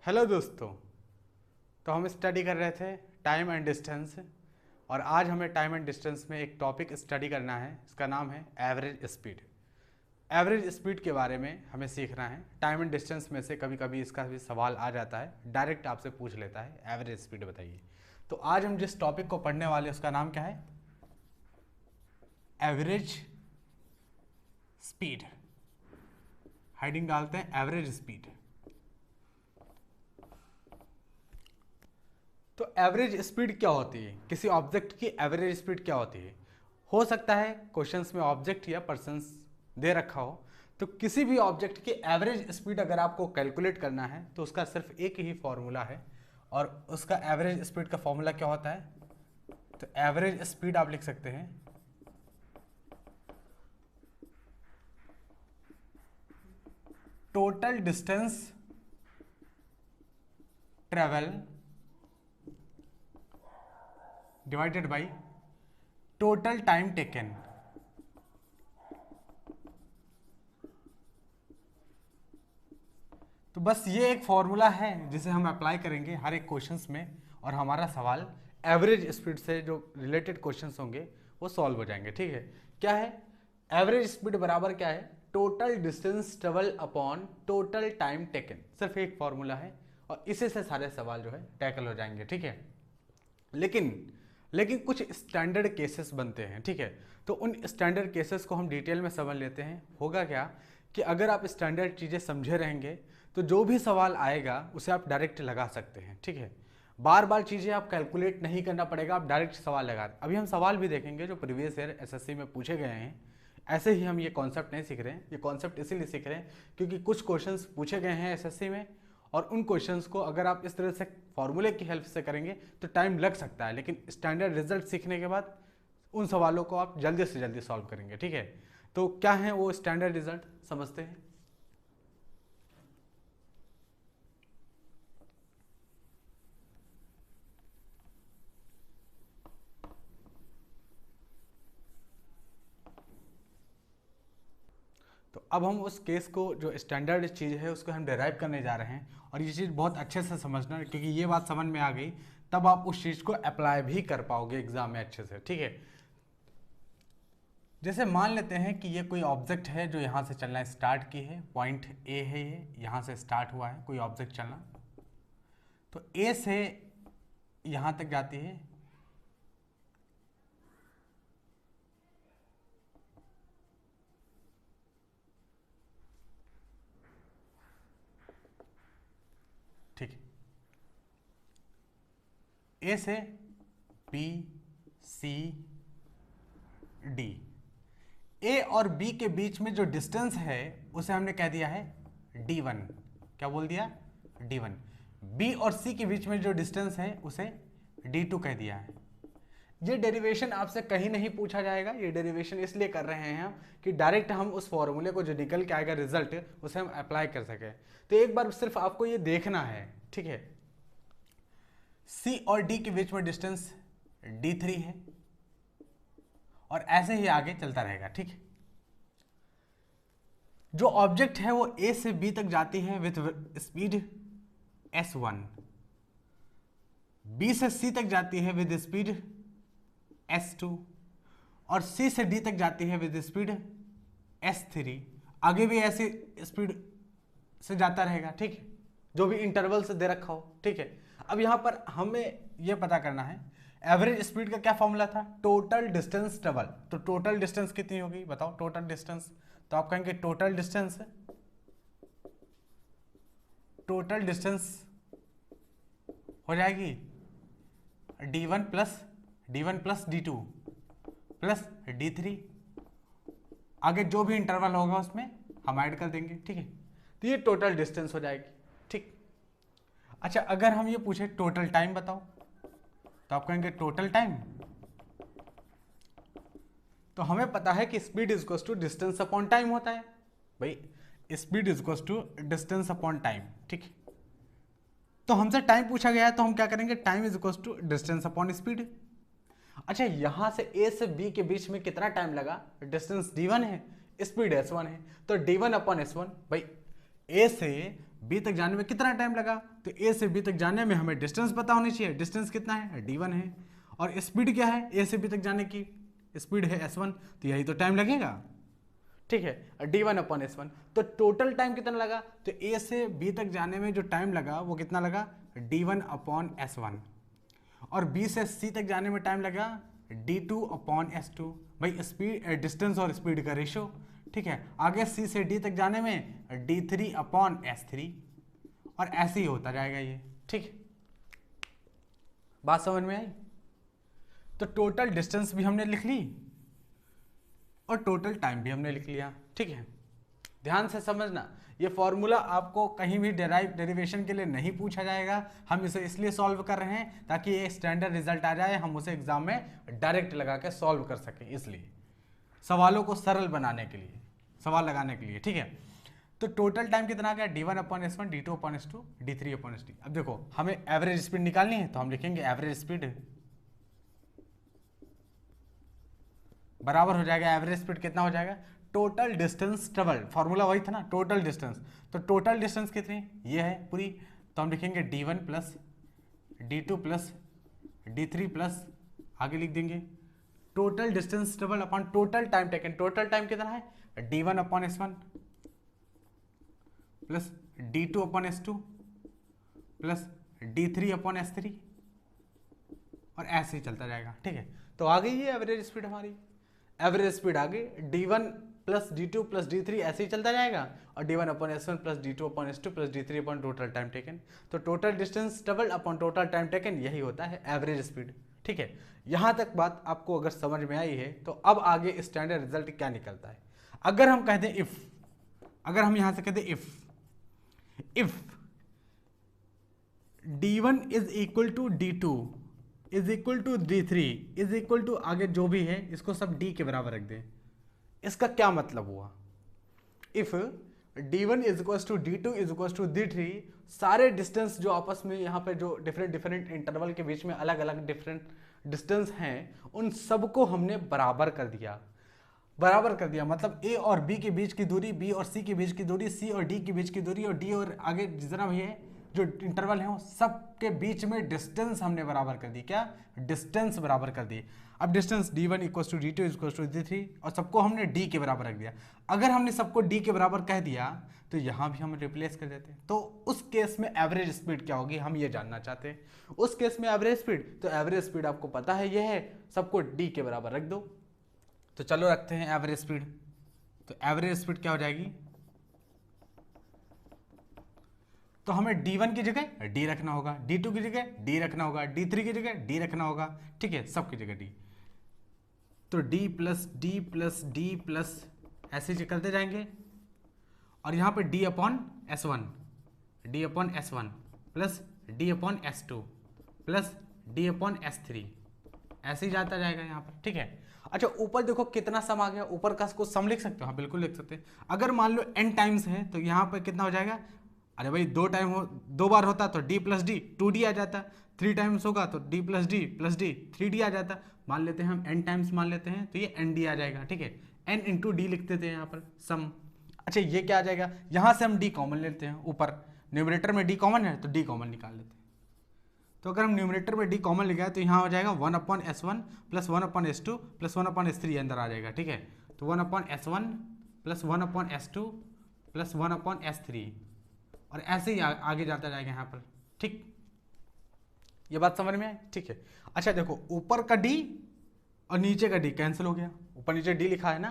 Hello दोस्तों। तो हम स्टडी कर रहे थे टाइम एंड डिस्टेंस, और आज हमें टाइम एंड डिस्टेंस में एक टॉपिक स्टडी करना है। इसका नाम है एवरेज स्पीड। एवरेज स्पीड के बारे में हमें सीखना है। टाइम एंड डिस्टेंस में से कभी कभी इसका भी सवाल आ जाता है, डायरेक्ट आपसे पूछ लेता है एवरेज स्पीड बताइए। तो आज हम जिस टॉपिक को पढ़ने वाले हैं उसका नाम क्या है? Average speed. हेडिंग डालते हैं एवरेज स्पीड। तो एवरेज स्पीड क्या होती है? किसी ऑब्जेक्ट की एवरेज स्पीड क्या होती है? हो सकता है क्वेश्चंस में ऑब्जेक्ट या पर्सन्स दे रखा हो, तो किसी भी ऑब्जेक्ट की एवरेज स्पीड अगर आपको कैलकुलेट करना है तो उसका सिर्फ एक ही फॉर्मूला है, और उसका एवरेज स्पीड का फॉर्मूला क्या होता है? तो एवरेज स्पीड आप लिख सकते हैं total distance travel divided by total time taken. तो बस ये एक फॉर्मूला है जिसे हम अप्लाई करेंगे हर एक क्वेश्चंस में, और हमारा सवाल एवरेज स्पीड से जो रिलेटेड क्वेश्चंस होंगे वो सॉल्व हो जाएंगे। ठीक है, क्या है एवरेज स्पीड? बराबर क्या है? Total distance travel upon total time taken. सिर्फ एक फॉर्मूला है और इसी से सारे सवाल जो है टैकल हो जाएंगे। ठीक है, लेकिन कुछ स्टैंडर्ड केसेस बनते हैं। ठीक है, तो उन स्टैंडर्ड केसेस को हम डिटेल में समझ लेते हैं। होगा क्या कि अगर आप स्टैंडर्ड चीज़ें समझे रहेंगे तो जो भी सवाल आएगा उसे आप डायरेक्ट लगा सकते हैं। ठीक है, बार बार चीज़ें आप कैलकुलेट नहीं करना पड़ेगा, आप डायरेक्ट सवाल लगा। अभी हम सवाल भी देखेंगे जो प्रीवियस ईयर एसएससी में पूछे गए हैं। ऐसे ही हम ये कॉन्सेप्ट नहीं सीख रहे हैं, ये कॉन्सेप्ट इसीलिए सीख रहे हैं क्योंकि कुछ क्वेश्चंस पूछे गए हैं एसएससी में, और उन क्वेश्चंस को अगर आप इस तरह से फॉर्मूले की हेल्प से करेंगे तो टाइम लग सकता है, लेकिन स्टैंडर्ड रिजल्ट सीखने के बाद उन सवालों को आप जल्दी से जल्दी सॉल्व करेंगे। ठीक है, तो क्या है वो स्टैंडर्ड रिजल्ट, समझते हैं। तो अब हम उस केस को, जो स्टैंडर्ड चीज़ है उसको हम डिराइव करने जा रहे हैं, और ये चीज़ बहुत अच्छे से समझना, क्योंकि ये बात समझ में आ गई तब आप उस चीज़ को अप्लाई भी कर पाओगे एग्जाम में अच्छे से। ठीक है, जैसे मान लेते हैं कि ये कोई ऑब्जेक्ट है जो यहाँ से चलना स्टार्ट की है, पॉइंट ए है, ये यहाँ से स्टार्ट हुआ है कोई ऑब्जेक्ट चलना, तो ए से यहाँ तक जाती है, ठीक है, ए से बी सी डी। ए और बी के बीच में जो डिस्टेंस है उसे हमने कह दिया है d1। क्या बोल दिया? d1। बी और सी के बीच में जो डिस्टेंस है उसे d2 कह दिया है। ये डेरिवेशन आपसे कहीं नहीं पूछा जाएगा, ये डेरिवेशन इसलिए कर रहे हैं हम कि डायरेक्ट हम उस फॉर्मूले को जो निकल के आएगा रिजल्ट उसे हम अप्लाई कर सके। तो एक बार सिर्फ आपको ये देखना है। ठीक है, सी और डी के बीच में डिस्टेंस d3 है, और ऐसे ही आगे चलता रहेगा। ठीक है, जो ऑब्जेक्ट है वो ए से बी तक जाती है विथ स्पीड s1, बी से सी तक जाती है विद स्पीड s2, और सी से डी तक जाती है विद स्पीड s3। आगे भी ऐसी स्पीड से जाता रहेगा। ठीक है, जो भी इंटरवल से दे रखा हो। ठीक है, अब यहां पर हमें यह पता करना है एवरेज स्पीड का क्या फॉर्मूला था? Total distance travel. तो टोटल डिस्टेंस कितनी होगी बताओ? टोटल डिस्टेंस, तो आप कहेंगे टोटल डिस्टेंस हो जाएगी d1 plus d2 plus d3। आगे जो भी इंटरवल होगा उसमें हम ऐड कर देंगे। ठीक है, तो ये टोटल डिस्टेंस हो जाएगी। ठीक, अच्छा अगर हम ये पूछे टोटल टाइम बताओ, तो आप कहेंगे टोटल टाइम। तो हमें पता है कि speed is equals to distance upon time होता है भाई, speed is equals to distance upon time. ठीक, तो हमसे टाइम पूछा गया है तो हम क्या करेंगे? Time is equals to distance upon speed. अच्छा, यहां से ए से बी के बीच में कितना टाइम लगा? डिस्टेंस d1 है, स्पीड s1 है, तो d1 अपॉन s1। भाई ए से बी तक जाने में कितना टाइम लगा, तो ए से बी तक जाने में हमें डिस्टेंस पता होनी चाहिए। डिस्टेंस कितना है, d1 है, और स्पीड क्या है, ए से बी तक जाने की स्पीड है s1, तो यही तो टाइम लगेगा, ठीक है, d1/s1। तो टोटल टाइम कितना लगा, तो ए से बी तक जाने में जो टाइम लगा वो कितना लगा, d1/s1, और बी से सी तक जाने में टाइम लगा d2/s2। भाई स्पीड, डिस्टेंस और स्पीड का रेशो, ठीक है। आगे सी से डी तक जाने में d3/s3, और ऐसे ही होता जाएगा ये, ठीक। बात समझ में आई? तो टोटल डिस्टेंस भी हमने लिख ली और टोटल टाइम भी हमने लिख लिया, ठीक है। ध्यान से समझना, ये फॉर्मूला आपको कहीं भी डेरिवेशन के लिए नहीं पूछा जाएगा। हम इसे इसलिए सॉल्व कर रहे हैं ताकि ये स्टैंडर्ड रिजल्ट आ जाए, हम उसे एग्जाम में डायरेक्ट लगा के सॉल्व कर सकें, इसलिए सवालों को सरल बनाने के लिए, सवाल लगाने के लिए, ठीक है। तो टोटल टाइम कितना आ गया, d1/s1, d2/s2, d3/s3। अब देखो हमें एवरेज स्पीड निकालनी है, तो हम लिखेंगे एवरेज स्पीड बराबर हो जाएगा, एवरेज स्पीड कितना हो जाएगा, टोटल डिस्टेंस ट्रेवल, फॉर्मूला वही था ना, टोटल डिस्टेंस। तो टोटल डिस्टेंस कितनी, ये है पूरी, तो हम लिखेंगे d1 plus d2 plus d3 plus, आगे लिख देंगे total distance travel upon total time taken. Total time कितना है, d1/s1 plus d2/s2 plus d3/s3, और ऐसे ही चलता जाएगा, ठीक है। तो आ गई ये एवरेज स्पीड हमारी, एवरेज स्पीड आ गई d1 plus d2 plus d3, ऐसे ही चलता जाएगा, और d1/s1 plus d2/s2 plus d3 upon total time taken. तो total distance travel upon total time taken, यही होता है एवरेज स्पीड, ठीक है। यहां तक बात आपको अगर समझ में आई है, तो अब आगे स्टैंडर्ड रिजल्ट क्या निकलता है। अगर हम कहते हैं इफ, अगर हम यहां से कहते हैं if d1 is equal to d2 is equal to d3 is equal to, आगे जो भी है इसको सब d के बराबर रख दें। इसका क्या मतलब हुआ, if d1 is equal to d2 is equal to d3, सारे डिस्टेंस जो आपस में यहाँ पे जो डिफरेंट इंटरवल के बीच में अलग अलग डिफरेंट डिस्टेंस हैं, उन सबको हमने बराबर कर दिया। बराबर कर दिया मतलब a और b के बीच की दूरी, b और c के बीच की दूरी, c और d के बीच की दूरी, और d और आगे जितना भी है जो इंटरवल है वो सब के बीच में डिस्टेंस हमने बराबर कर दी। क्या, डिस्टेंस बराबर कर दी। अब distance d1 equal to d2 equal to d3, और सबको हमने d के बराबर रख दिया। अगर हमने सबको d के बराबर कह दिया तो यहाँ भी हम रिप्लेस कर देते हैं। तो उस केस में एवरेज स्पीड क्या होगी, हम ये जानना चाहते हैं। उस केस में एवरेज स्पीड, तो एवरेज स्पीड आपको पता है ये है, सबको d के बराबर रख दो। तो चलो रखते हैं एवरेज स्पीड। तो एवरेज स्पीड क्या हो जाएगी, तो हमें d1 की जगह d रखना होगा, d2 की जगह d रखना होगा, d3 की जगह d रखना होगा, ठीक है, सबकी जगह d। तो d plus d plus d plus ऐसे करते जाएंगे, और यहाँ पे d/s1 plus d/s2 plus d/s3, ऐसे ही जाता जाएगा यहाँ पर, ठीक है। अच्छा ऊपर देखो कितना सम आ गया, ऊपर का कुछ सम लिख सकते हो, हाँ बिल्कुल लिख सकते हैं। अगर मान लो n टाइम्स है तो यहाँ पर कितना हो जाएगा, अरे भाई दो बार होता तो d प्लस डी 2d आ जाता, 3 टाइम्स होगा तो d प्लस डी 3d आ जाता। मान लेते हैं हम n टाइम्स मान लेते हैं तो ये nd आ जाएगा, ठीक है, n इंटू डी लिखते थे यहाँ पर सम। अच्छा ये क्या आ जाएगा, यहाँ से हम d कॉमन लेते हैं, ऊपर न्यूमरेटर में d कॉमन है तो d कॉमन निकाल लेते हैं। तो अगर हम न्यूमरेटर में d कॉमन ले गए तो यहाँ हो जाएगा 1/s1 plus 1/s2 plus 1/s3 अंदर आ जाएगा, ठीक है। तो 1/s1 plus 1/s2 plus 1/s3, और ऐसे ही आगे जाता जाएगा यहाँ पर, ठीक। ये बात समझ में है, ठीक है। अच्छा देखो ऊपर का d और नीचे का d कैंसिल हो गया, ऊपर नीचे d लिखा है ना,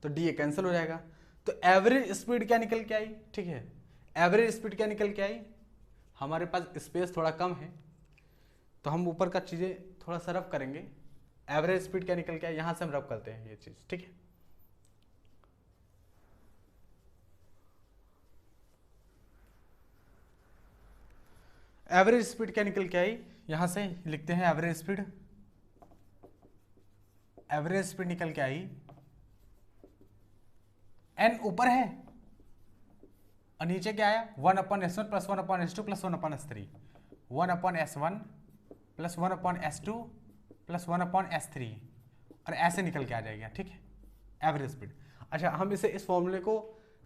तो d ये कैंसिल हो जाएगा। तो एवरेज स्पीड क्या निकल के आई, ठीक है, एवरेज स्पीड क्या निकल के आई, हमारे पास स्पेस थोड़ा कम है तो हम ऊपर का चीज़ें थोड़ा सा रफ करेंगे। एवरेज स्पीड क्या निकल के आई, यहाँ से हम रफ करते हैं ये चीज़, ठीक है। एवरेज स्पीड क्या निकल के आई, यहां से लिखते हैं एवरेज स्पीड। एवरेज स्पीड निकल के आई, n ऊपर है और नीचे क्या आया 1/s1 plus 1/s2 plus 1/s3, 1/s1 plus 1/s2 plus 1/s3, और ऐसे निकल के आ जाएगा, ठीक है, एवरेज स्पीड। अच्छा हम इसे इस फॉर्मूले को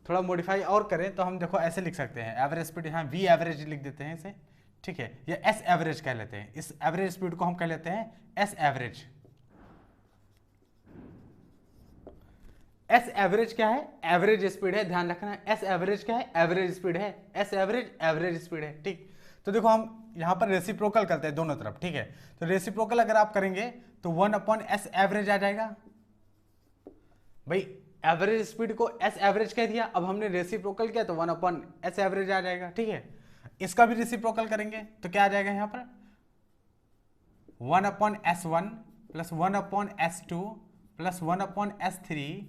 थोड़ा मॉडिफाई और करें तो हम देखो ऐसे लिख सकते हैं, एवरेज स्पीड यहाँ वी एवरेज लिख देते हैं इसे, ठीक है, या एस एवरेज कह लेते हैं, इस एवरेज स्पीड को हम कह लेते हैं एस एवरेज। एस एवरेज क्या है? एवरेज स्पीड है, ध्यान रखना। एस एवरेज क्या है? एवरेज स्पीड है। एस एवरेज एवरेज स्पीड है, ठीक। तो देखो हम यहां पर रेसिप्रोकल करते हैं दोनों तरफ, ठीक है। तो रेसिप्रोकल अगर आप करेंगे तो 1/s एवरेज आ जाएगा। भाई एवरेज स्पीड को एस एवरेज कह दिया, अब हमने रेसिप्रोकल किया तो 1/s एवरेज आ जाएगा, ठीक है। इसका भी रेसिप्रोकल करेंगे तो क्या आ जाएगा यहां पर? 1/s1 plus 1/s2 plus 1/s3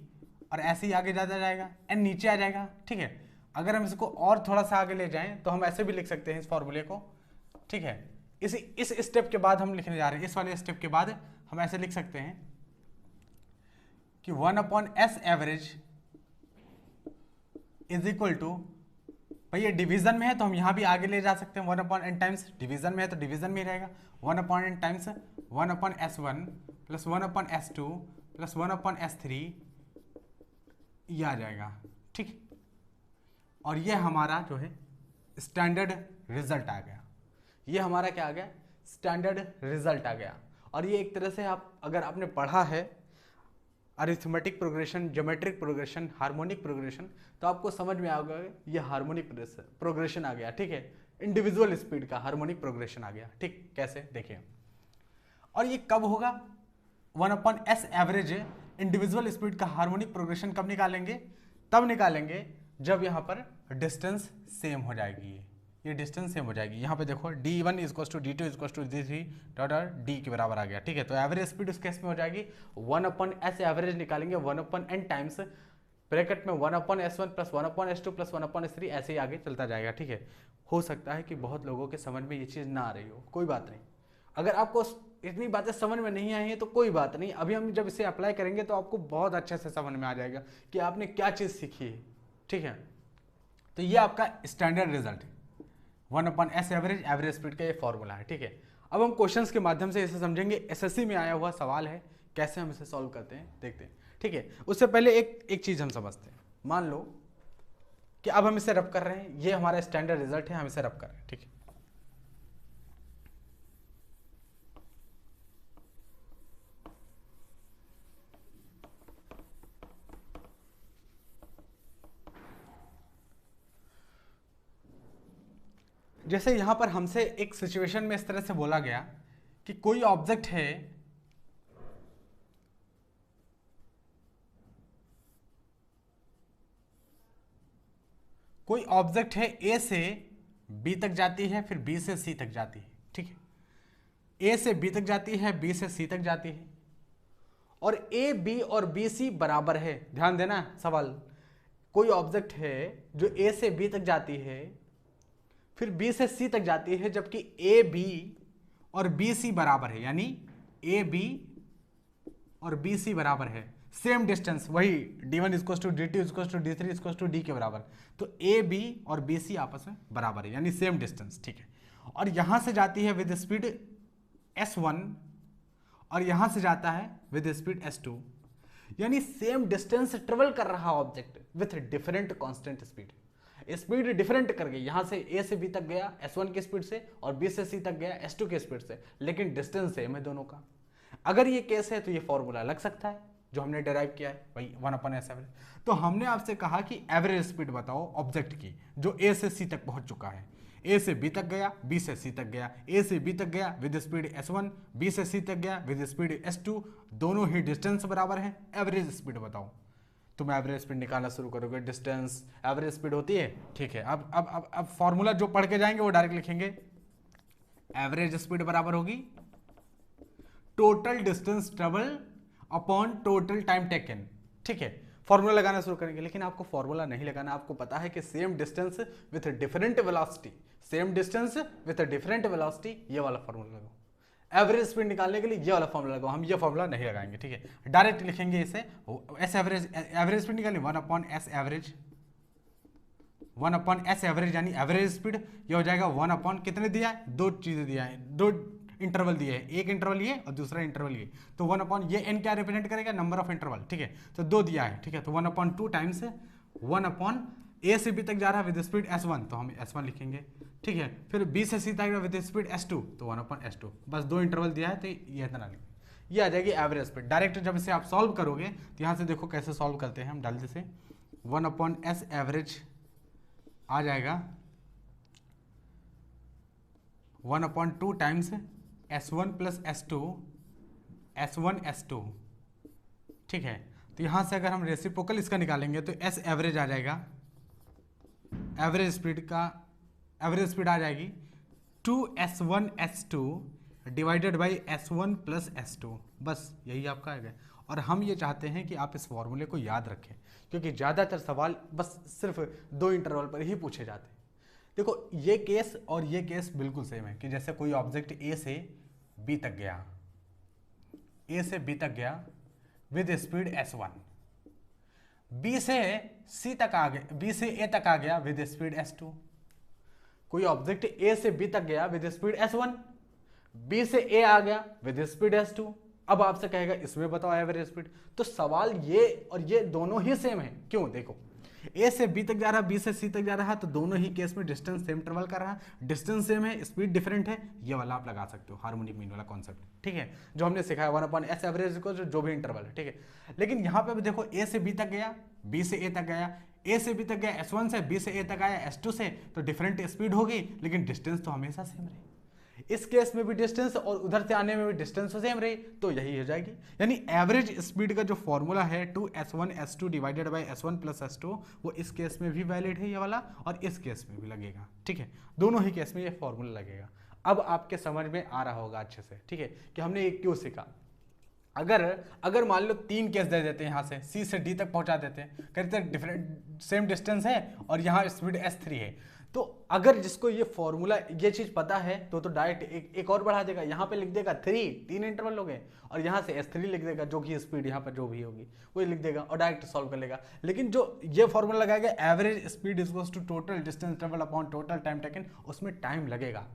और ऐसे ही आगे जाता जाएगा, एन नीचे आ जाएगा, ठीक है। अगर हम इसको और थोड़ा सा आगे ले जाएं तो हम ऐसे भी लिख सकते हैं इस फॉर्मूले को, ठीक है। इस स्टेप के बाद हम लिखने जा रहे हैं, इस वाले स्टेप के बाद हम ऐसे लिख सकते हैं कि 1/s average is equal to, भाई ये डिवीजन में है तो हम यहां भी आगे ले जा सकते हैं, 1/n टाइम्स, डिवीजन में है तो डिवीजन में ही रहेगा, 1/n times 1/s1 plus 1/s2 plus 1/s3 ये आ जाएगा, ठीक। और ये हमारा जो है स्टैंडर्ड रिजल्ट आ गया। ये हमारा क्या आ गया? स्टैंडर्ड रिजल्ट आ गया। और ये एक तरह से आप अगर आपने पढ़ा है arithmetic progression, geometric progression, harmonic progression, तो आपको समझ में आएगा ये हार्मोनिक प्रोग्रेशन आ गया, ठीक है। इंडिविजुअल स्पीड का हार्मोनिक प्रोग्रेशन आ गया, ठीक। कैसे देखिए, और ये कब होगा? 1/s एवरेज इंडिविजुअल स्पीड का हार्मोनिक प्रोग्रेशन कब निकालेंगे? तब निकालेंगे जब यहाँ पर डिस्टेंस सेम हो जाएगी, ये डिस्टेंस सेम हो जाएगी। यहाँ पे देखो d1 = d2 = d3 d के बराबर आ गया, ठीक है। तो एवरेज स्पीड उस केस में हो जाएगी 1/s एवरेज निकालेंगे 1/n टाइम्स ब्रैकेट में 1/s1 plus 1/s2 plus 1/s3 ऐसे ही आगे चलता जाएगा, ठीक है। हो सकता है कि बहुत लोगों के समझ में ये चीज़ ना आ रही हो, कोई बात नहीं। अगर आपको इतनी बातें समझ में नहीं आई है तो कोई बात नहीं, अभी हम जब इसे अप्लाई करेंगे तो आपको बहुत अच्छे से समझ में आ जाएगा कि आपने क्या चीज़ सीखी है, ठीक है। तो ये आपका standard result 1/s average average speed का ये फॉर्मूला है, ठीक है। अब हम क्वेश्चंस के माध्यम से इसे समझेंगे। एसएससी में आया हुआ सवाल है, कैसे हम इसे सॉल्व करते हैं देखते हैं, ठीक है। उससे पहले एक चीज़ हम समझते हैं। मान लो कि अब हम इसे रब कर रहे हैं, ये हमारा स्टैंडर्ड रिजल्ट है, हम इसे रब कर रहे हैं, ठीक है। जैसे यहां पर हमसे एक सिचुएशन में इस तरह से बोला गया कि कोई ऑब्जेक्ट है, कोई ऑब्जेक्ट है ए से बी तक जाती है, फिर बी से सी तक जाती है, ठीक है। ए से बी तक जाती है, बी से सी तक जाती है, और ए बी और बी सी बराबर है। ध्यान देना सवाल, कोई ऑब्जेक्ट है जो ए से बी तक जाती है, फिर बी से सी तक जाती है, जबकि ए बी और बी सी बराबर है, यानी ए बी और बी सी बराबर है, सेम डिस्टेंस, वही d1 = d2 = d3 = d के बराबर। तो ए बी और बी सी आपस में बराबर है, यानी सेम डिस्टेंस, ठीक है। और यहां से जाती है विद स्पीड s1 और यहां से जाता है विद स्पीड s2, यानी सेम डिस्टेंस ट्रेवल कर रहा object with different constant speed. Speed different कर गई, यहां से ए से बी तक गया s1 की स्पीड से और बी से सी तक गया s2 की स्पीड से, लेकिन डिस्टेंस सेम है दोनों का। अगर ये केस है तो ये फॉर्मूला लग सकता है जो हमने डेराइव किया है, भाई 1/s एवरेज। तो हमने आपसे कहा कि एवरेज स्पीड बताओ ऑब्जेक्ट की जो ए से सी तक पहुंच चुका है, ए से बी तक गया, बी से सी तक गया, ए से बी तक गया विद स्पीड s1, बी से सी तक गया विद स्पीड s2, दोनों ही डिस्टेंस बराबर है। एवरेज स्पीड बताओ। तुम एवरेज स्पीड निकालना शुरू करोगे, डिस्टेंस एवरेज स्पीड होती है, ठीक है। अब फॉर्मूला जो पढ़ के जाएंगे वो डायरेक्ट लिखेंगे, एवरेज स्पीड बराबर होगी total distance travel upon total time taken, ठीक है। फॉर्मूला लगाना शुरू करेंगे, लेकिन आपको फॉर्मूला नहीं लगाना, आपको पता है कि same distance with different velocity, same distance with different velocity, ये वाला फॉर्मूला लगाओ। एवरेज स्पीड निकालने के लिए ये वाला फॉर्मूला लगाओ, हम ये फॉर्मूला नहीं लगाएंगे, ठीक है। डायरेक्ट लिखेंगे इसे एस एवरेज, एवरेज स्पीड निकालेंगे 1/s एवरेज, 1/s एवरेज यानी एवरेज स्पीड, ये हो जाएगा 1 कितने दिया है, दो चीजें दिया है, दो इंटरवल दिए हैं, एक इंटरवल ये और दूसरा इंटरवल ये, तो 1 ये n क्या रिप्रेजेंट करेगा, नंबर ऑफ इंटरवल, ठीक है। तो दो दिया है, ठीक है। तो 1/2 टाइम्स 1 अपॉन ए से बी तक जा रहा है विद स्पीड s1 तो हम s1 लिखेंगे, ठीक है। फिर बी से सी तक विद स्पीड s2 तो 1 अपॉन s2, बस 2 इंटरवल दिया है तो ये इतना लिखेंगे, ये आ जाएगी एवरेज स्पीड। डायरेक्ट जब इसे आप सॉल्व करोगे तो यहाँ से देखो कैसे सॉल्व करते हैं हम, जल्दी से 1 अपॉन एस एवरेज आ जाएगा 1 upon 2 times s1 plus s2 s1 s2, ठीक है। तो यहाँ से अगर हम रेसिप्रोकल इसका निकालेंगे तो s एवरेज आ जाएगा, एवरेज स्पीड आ जाएगी 2s1 s2 divided by s1 plus s2, बस यही आपका आएगा। और हम ये चाहते हैं कि आप इस फॉर्मूले को याद रखें, क्योंकि ज़्यादातर सवाल बस सिर्फ 2 इंटरवल पर ही पूछे जाते हैं। देखो ये केस और ये केस बिल्कुल सेम है कि जैसे कोई ऑब्जेक्ट ए से बी तक गया, ए से बी तक गया विद स्पीड s1, बी से सी तक आ गया, बी से ए तक आ गया विद स्पीड s2। कोई ऑब्जेक्ट ए से बी तक गया विद स्पीड s1, बी से ए आ गया विद स्पीड s2। अब आपसे कहेगा इसमें बताओ एवरेज स्पीड, तो सवाल ये और ये दोनों ही सेम है। क्यों? देखो ए से बी तक जा रहा है, बी से सी तक जा रहा है, तो दोनों ही केस में डिस्टेंस सेम ट्रेवल कर रहा है, डिस्टेंस सेम है, स्पीड डिफरेंट है। ये वाला आप लगा सकते हो हार्मोनिक मीन वाला कॉन्सेप्ट, ठीक है, जो हमने सिखाया 1 अपॉन एस एवरेज को, जो भी इंटरवल है, ठीक है। लेकिन यहाँ पे भी देखो ए से बी तक गया, बी से ए तक गया, ए से बी तक गया s1 से, बी से ए तक आया s2 से, तो डिफरेंट स्पीड होगी लेकिन डिस्टेंस तो हमेशा सेम रही। इस केस में भी डिस्टेंस और उधर से आने में भी डिस्टेंस सेम रही, तो यही हो जाएगी। यानी एवरेज स्पीड का जो फॉर्मूला है 2s1 s2 divided by s1 plus s2, वो इस केस में भी वैलिड है ये वाला, और इस केस में भी लगेगा, ठीक है। दोनों ही केस में ये फॉर्मूला लगेगा। अब आपके समझ में आ रहा होगा अच्छे से, ठीक है, कि हमने ये क्यों सीखा। अगर मान लो 3 केस दे देते हैं, यहाँ से सी से डी तक पहुंचा देते हैं, कहते हैं डिफरेंट सेम डिस्टेंस है और यहाँ स्पीड s3 है, तो अगर जिसको ये फॉर्मूला ये चीज पता है तो डायरेक्ट एक और बढ़ा देगा, यहाँ पे लिख देगा 3 इंटरवल हो गए, और यहाँ से s3 लिख देगा, जो कि स्पीड यहाँ पर जो भी होगी वही लिख देगा और डायरेक्ट सॉल्व कर लेगा। लेकिन जो ये फॉर्मूला लगाएगा average speed is equals to total distance travel upon total time taken, उसमें टाइम लगेगा,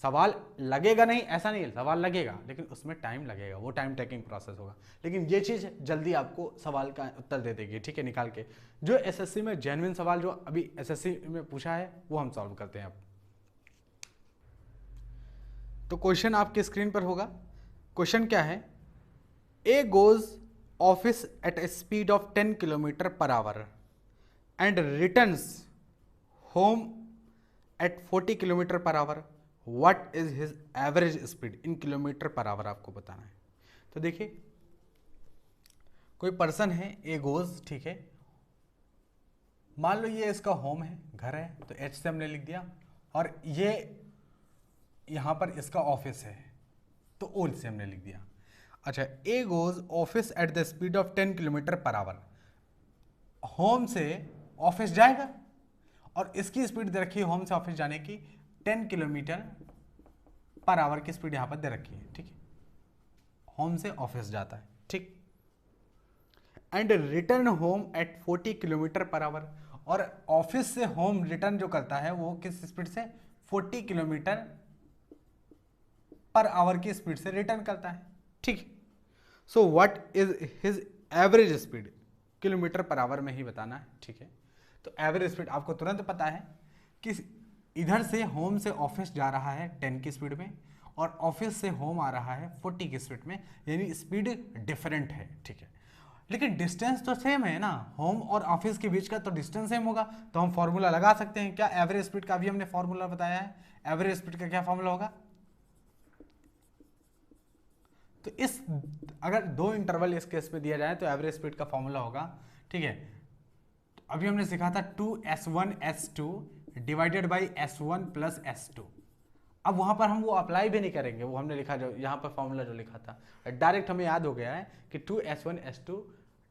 सवाल लगेगा नहीं ऐसा नहीं है, सवाल लगेगा लेकिन उसमें टाइम लगेगा, वो टाइम टेकिंग प्रोसेस होगा। लेकिन ये चीज़ जल्दी आपको सवाल का उत्तर दे देगी, ठीक है, निकाल के। जो एसएससी में जेन्युइन सवाल जो अभी एसएससी में पूछा है वो हम सॉल्व करते हैं अब। तो क्वेश्चन आपके स्क्रीन पर होगा। क्वेश्चन क्या है? A goes office at A speed of 10 kilometre per our and returns home at 40 kilometre per our, what is his average speed in kilometre per our आपको बताना है। तो देखिए कोई पर्सन है ए गोज, ठीक है, मान लो ये इसका होम है, घर है, तो एच से हमने लिख दिया, और ये यहां पर इसका ऑफिस है तो ओ से हमने लिख दिया। अच्छा, A goes office at the speed of 10 kilometre per our, home से ऑफिस जाएगा और इसकी स्पीड दे रखी है होम से ऑफिस जाने की 10 किलोमीटर पर आवर की स्पीड यहां पर दे रखी है, ठीक है, होम से ऑफिस जाता है, ठीक, and return home at 40 kilometre per our, और ऑफिस से होम रिटर्न जो करता है वो किस स्पीड से? 40 किलोमीटर पर आवर की स्पीड से रिटर्न करता है, ठीक। So what is his average speed, kilometre per our में ही बताना है, ठीक है। तो एवरेज स्पीड आपको तुरंत पता है कि इधर से होम से ऑफिस जा रहा है 10 की स्पीड में, और ऑफिस से होम आ रहा है 40 की स्पीड में, यानी स्पीड डिफरेंट है, ठीक है। लेकिन डिस्टेंस तो सेम है ना, होम और ऑफिस के बीच का तो डिस्टेंस सेम होगा, तो हम फॉर्मूला लगा सकते हैं क्या? एवरेज स्पीड का भी हमने फॉर्मूला बताया है। एवरेज स्पीड का क्या फॉर्मूला होगा? तो इस अगर 2 इंटरवल इस केस में दिया जाए तो एवरेज स्पीड का फॉर्मूला होगा, ठीक है। अभी हमने सीखा था 2s1 s2 divided by s1 plus s2। अब वहां पर हम वो अप्लाई भी नहीं करेंगे, वो हमने लिखा जो यहाँ पर फॉर्मूला जो लिखा था डायरेक्ट हमें याद हो गया है कि 2s1 s2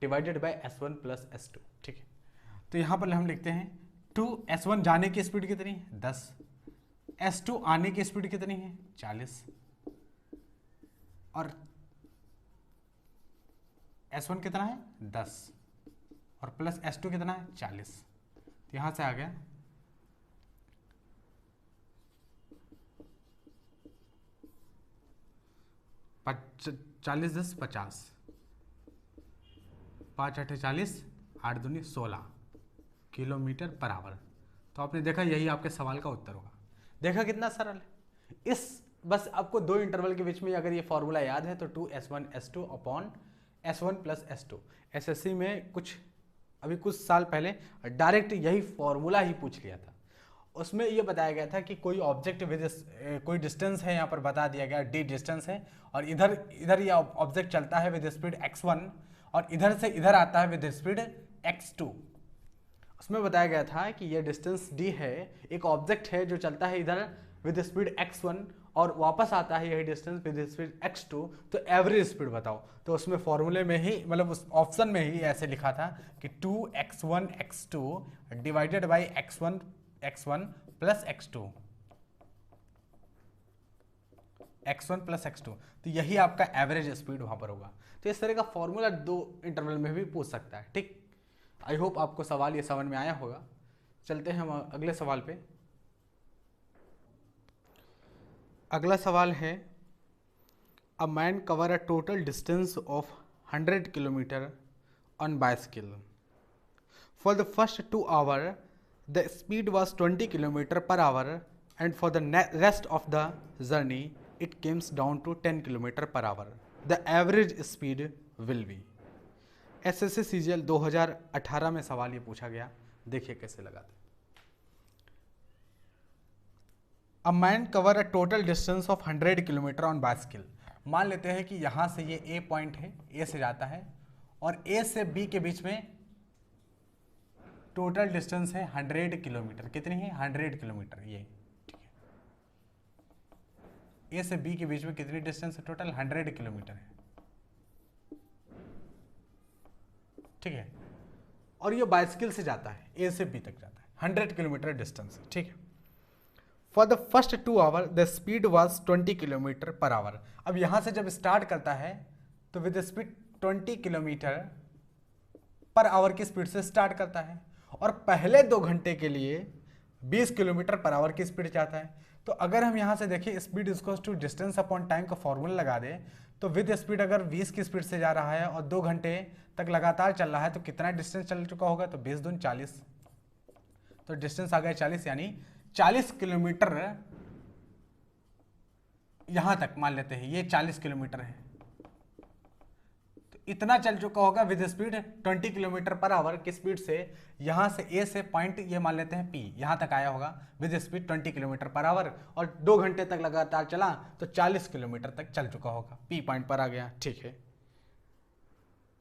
divided by s1 plus s2, ठीक है। तो यहाँ पर हम लिखते हैं 2s1 जाने की स्पीड कितनी है? 10, s2 आने की स्पीड कितनी है? 40, और s1 कितना है? 10, और प्लस s2 कितना है? 40। तो यहां से आ गया 40 10 50, 5 8 40, 8 दूनी 16, किलोमीटर पर आवर। तो आपने देखा यही आपके सवाल का उत्तर होगा। देखा कितना सरल है। इस बस आपको दो इंटरवल के बीच में अगर ये फॉर्मूला याद है तो 2s1s2 upon s1 plus s2। SSC में अभी कुछ साल पहले डायरेक्ट यही फॉर्मूला ही पूछ लिया था। उसमें ये बताया गया था कि कोई ऑब्जेक्ट विद कोई डिस्टेंस है, यहाँ पर बता दिया गया d डिस्टेंस है, और इधर ये ऑब्जेक्ट चलता है विद स्पीड x1 और इधर से इधर आता है विद स्पीड x2। उसमें बताया गया था कि ये डिस्टेंस d है, एक ऑब्जेक्ट है जो चलता है इधर विद स्पीड x1 और वापस आता है यही डिस्टेंस विद स्पीड x2, तो एवरेज स्पीड बताओ। तो उसमें फॉर्मूले में ही मतलब उस ऑप्शन में ही ऐसे लिखा था कि 2x1 x2 divided by x1 plus x2 plus x2, तो यही आपका एवरेज स्पीड वहां पर होगा। तो इस तरह का फॉर्मूला दो इंटरवल में भी पूछ सकता है। ठीक, आई होप आपको सवाल ये समझ में आया होगा। चलते हैं हम अगले सवाल पे। अगला सवाल है, a man cover a total distance of 100 kilometre on bicycle. For the first 2 hour the speed was 20 kilometre per hour and for the rest of the journey it comes down to 10 kilometre per our. The average speed will be। SSC CGL 2018 में सवाल ये पूछा गया, देखिए कैसे लगाते। A man cover a total distance of 100 kilometre on bicycle. मान लेते हैं कि यहाँ से ये ए पॉइंट है, ए से जाता है और ए से बी के बीच में टोटल डिस्टेंस है 100 किलोमीटर। कितनी है? 100 किलोमीटर। ये ठीक है, ए से बी के बीच में कितनी डिस्टेंस है? टोटल 100 किलोमीटर है। ठीक है, और ये बाइसिकल से जाता है, ए से बी तक जाता है, 100 किलोमीटर डिस्टेंस है। ठीक है, for the first 2 hour the speed was 20 kilometre per hour. अब यहां से जब स्टार्ट करता है तो with speed 20 kilometre per hour की स्पीड से स्टार्ट करता है और पहले 2 घंटे के लिए 20 किलोमीटर पर आवर की स्पीड जाता है। तो अगर हम यहाँ से देखें speed equals to distance upon time का फॉर्मूला लगा दें तो विद स्पीड अगर 20 की स्पीड से जा रहा है और 2 घंटे तक लगातार चल रहा है तो कितना डिस्टेंस चल चुका होगा? तो 20 दूनी 40, तो डिस्टेंस आ गया 40, यानी 40 किलोमीटर यहां तक मान लेते हैं, ये 40 किलोमीटर है, तो इतना चल चुका होगा with speed 20 kilometre per hour की स्पीड से। यहां से ए से पॉइंट ये मान लेते हैं पी, यहां तक आया होगा with speed 20 kilometre per our और 2 घंटे तक लगातार चला तो 40 किलोमीटर तक चल चुका होगा, पी पॉइंट पर आ गया। ठीक है,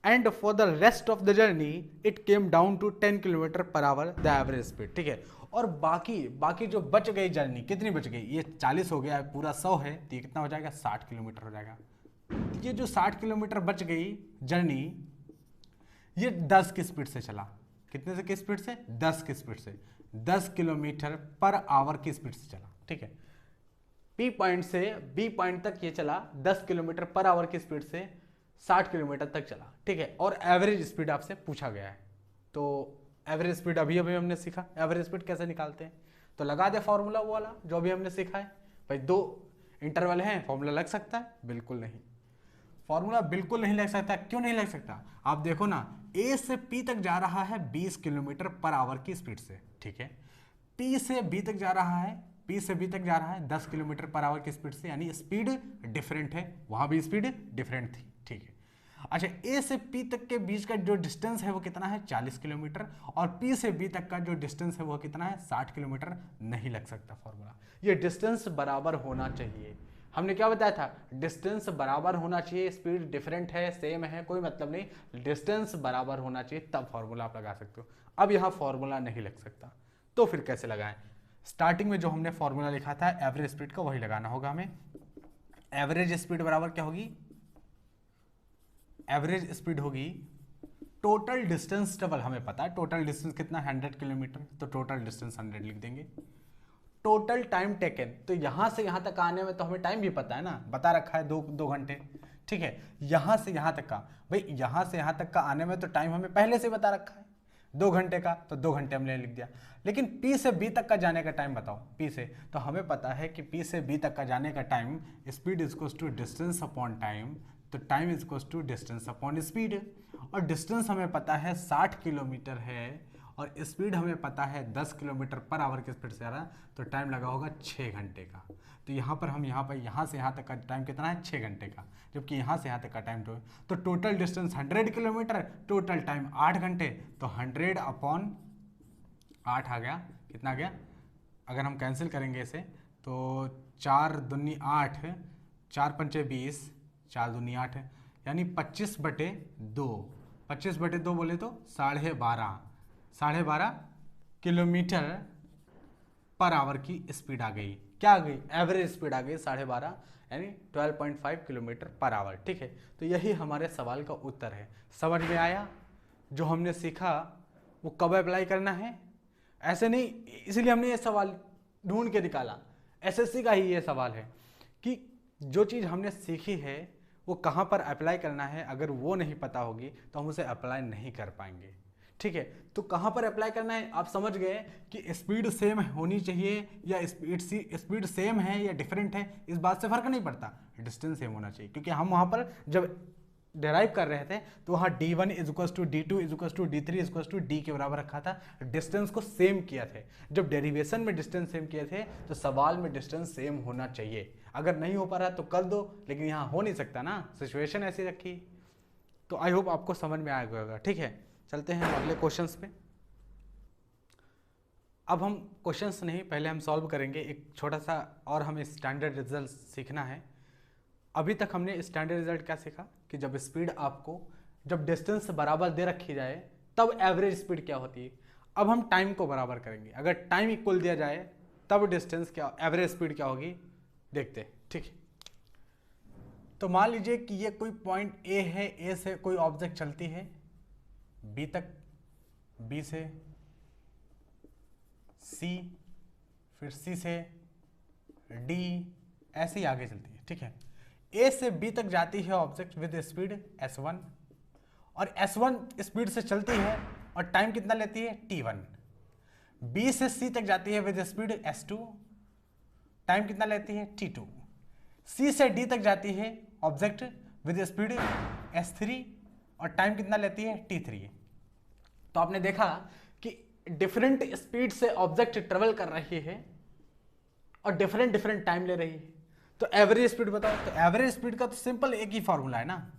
and for the rest of the journey it came down to 10 kilometre per hour the average speed. ठीक है, और बाकी जो बच गई जर्नी, कितनी बच गई? ये 40 हो गया, पूरा 100 है तो ये कितना हो जाएगा? 60 किलोमीटर हो जाएगा। तो ये जो 60 किलोमीटर बच गई जर्नी, ये 10 की स्पीड से चला। कितने से की स्पीड से? 10 की स्पीड से, 10 किलोमीटर पर आवर की स्पीड से चला। ठीक है, पी पॉइंट से बी पॉइंट तक ये चला 10 किलोमीटर पर आवर की स्पीड से 60 किलोमीटर तक चला। ठीक है, और एवरेज स्पीड आपसे पूछा गया है, तो एवरेज स्पीड अभी हमने सीखा, एवरेज स्पीड कैसे निकालते हैं। तो लगा दे फॉर्मूला वो वाला जो अभी हमने सीखा है। भाई 2 इंटरवल हैं, फॉर्मूला लग सकता है? बिल्कुल नहीं, फॉर्मूला बिल्कुल नहीं लग सकता। क्यों नहीं लग सकता? आप देखो ना, ए से पी तक जा रहा है 20 किलोमीटर पर आवर की स्पीड से। ठीक है, पी से बी तक जा रहा है, पी से बी तक जा रहा है 10 किलोमीटर पर आवर की स्पीड से, यानी स्पीड डिफरेंट है, वहां भी स्पीड डिफरेंट थी। ठीक है, अच्छा, ए से पी तक के बीच का जो डिस्टेंस है वो कितना है? 40 किलोमीटर, और पी से बी तक का जो डिस्टेंस है वो कितना है? 60 किलोमीटर। नहीं लग सकता फॉर्मूला, ये डिस्टेंस बराबर होना चाहिए। हमने क्या बताया था? डिस्टेंस बराबर होना चाहिए, स्पीड डिफरेंट है सेम है कोई मतलब नहीं, डिस्टेंस बराबर होना चाहिए, तब फॉर्मूला आप लगा सकते हो। अब यहाँ फॉर्मूला नहीं लग सकता, तो फिर कैसे लगाएं? स्टार्टिंग में जो हमने फॉर्मूला लिखा था एवरेज स्पीड का, वही लगाना होगा हमें। एवरेज स्पीड बराबर क्या होगी? एवरेज स्पीड होगी टोटल डिस्टेंस डबल, हमें पता है टोटल डिस्टेंस कितना? 100 किलोमीटर, तो टोटल डिस्टेंस 100 लिख देंगे। टोटल टाइम टेकन, तो यहां से यहां तक आने में तो हमें टाइम भी पता है ना, बता रखा है 2 घंटे। ठीक है, यहां से यहां तक का, भाई यहां से यहां तक का आने में तो टाइम हमें पहले से बता रखा है 2 घंटे का, तो 2 घंटे हमने लिख दिया। लेकिन पी से बी तक का जाने का टाइम बताओ, पी से, तो हमें पता है कि पी से बी तक का जाने का time speed equals to distance upon time, तो time equals to distance upon speed, और डिस्टेंस हमें पता है 60 किलोमीटर है और स्पीड हमें पता है 10 किलोमीटर पर आवर की स्पीड से आ रहा है, तो टाइम लगा होगा 6 घंटे का। तो यहाँ पर हम यहाँ से यहाँ तक का टाइम कितना है, 6 घंटे का, जबकि यहाँ से यहाँ तक का टाइम तो total distance 100 kilometre, total time 8 घंटे, तो 100/8 आ गया। कितना आ गया, अगर हम कैंसिल करेंगे इसे तो 4 दूनी 8, 4 पंचे 20, 4 दूनी 8, यानी 25/2। 25/2 बोले तो 12.5 किलोमीटर पर आवर की स्पीड आ गई। क्या आ गई, एवरेज स्पीड आ गई 12.5, यानी 12.5 किलोमीटर पर आवर। ठीक है, तो यही हमारे सवाल का उत्तर है। समझ में आया? जो हमने सीखा वो कब अप्लाई करना है, ऐसे नहीं, इसलिए हमने ये सवाल ढूंढ के निकाला। एसएससी का ही ये सवाल है कि जो चीज़ हमने सीखी है वो कहाँ पर अप्लाई करना है, अगर वो नहीं पता होगी तो हम उसे अप्लाई नहीं कर पाएंगे। ठीक है, तो कहाँ पर अप्लाई करना है आप समझ गए कि स्पीड सेम होनी चाहिए या स्पीड सेम है या डिफरेंट है, इस बात से फर्क नहीं पड़ता, डिस्टेंस सेम होना चाहिए। क्योंकि हम वहाँ पर जब डेराइव कर रहे थे तो वहाँ d1 = d2 = d3 = d के बराबर रखा था, डिस्टेंस को सेम किया थे। जब डेरिवेशन में डिस्टेंस सेम किए थे तो सवाल में डिस्टेंस सेम होना चाहिए। अगर नहीं हो पा रहा तो कर दो, लेकिन यहाँ हो नहीं सकता ना, सिचुएशन ऐसी रखी। तो आई होप आपको समझ में आ गया होगा। ठीक है, चलते हैं अगले क्वेश्चंस पे। अब हम क्वेश्चंस नहीं, पहले हम सॉल्व करेंगे एक छोटा सा, और हमें स्टैंडर्ड रिजल्ट सीखना है। अभी तक हमने स्टैंडर्ड रिजल्ट क्या सीखा कि जब स्पीड आपको, जब डिस्टेंस बराबर दे रखी जाए तब एवरेज स्पीड क्या होती है। अब हम टाइम को बराबर करेंगे, अगर टाइम इक्वल दिया जाए तब डिस्टेंस क्या, एवरेज स्पीड क्या होगी, देखते हैं। ठीक है, तो मान लीजिए कि ये कोई पॉइंट ए है, ए से कोई ऑब्जेक्ट चलती है बी तक, बी से सी, फिर सी से डी, ऐसे ही आगे चलती है। ठीक है, ए से बी तक जाती है ऑब्जेक्ट विद स्पीड s1, और s1 स्पीड से चलती है और टाइम कितना लेती है, t1। बी से सी तक जाती है विद स्पीड s2, टाइम कितना लेती है, t2। सी से डी तक जाती है ऑब्जेक्ट विद स्पीड s3 और टाइम कितना लेती है, t3। तो आपने देखा कि डिफरेंट स्पीड से ऑब्जेक्ट ट्रेवल कर रही है और डिफरेंट डिफरेंट टाइम ले रही है। तो एवरेज स्पीड बताओ, तो एवरेज स्पीड का तो सिंपल एक ही फॉर्मूला है ना,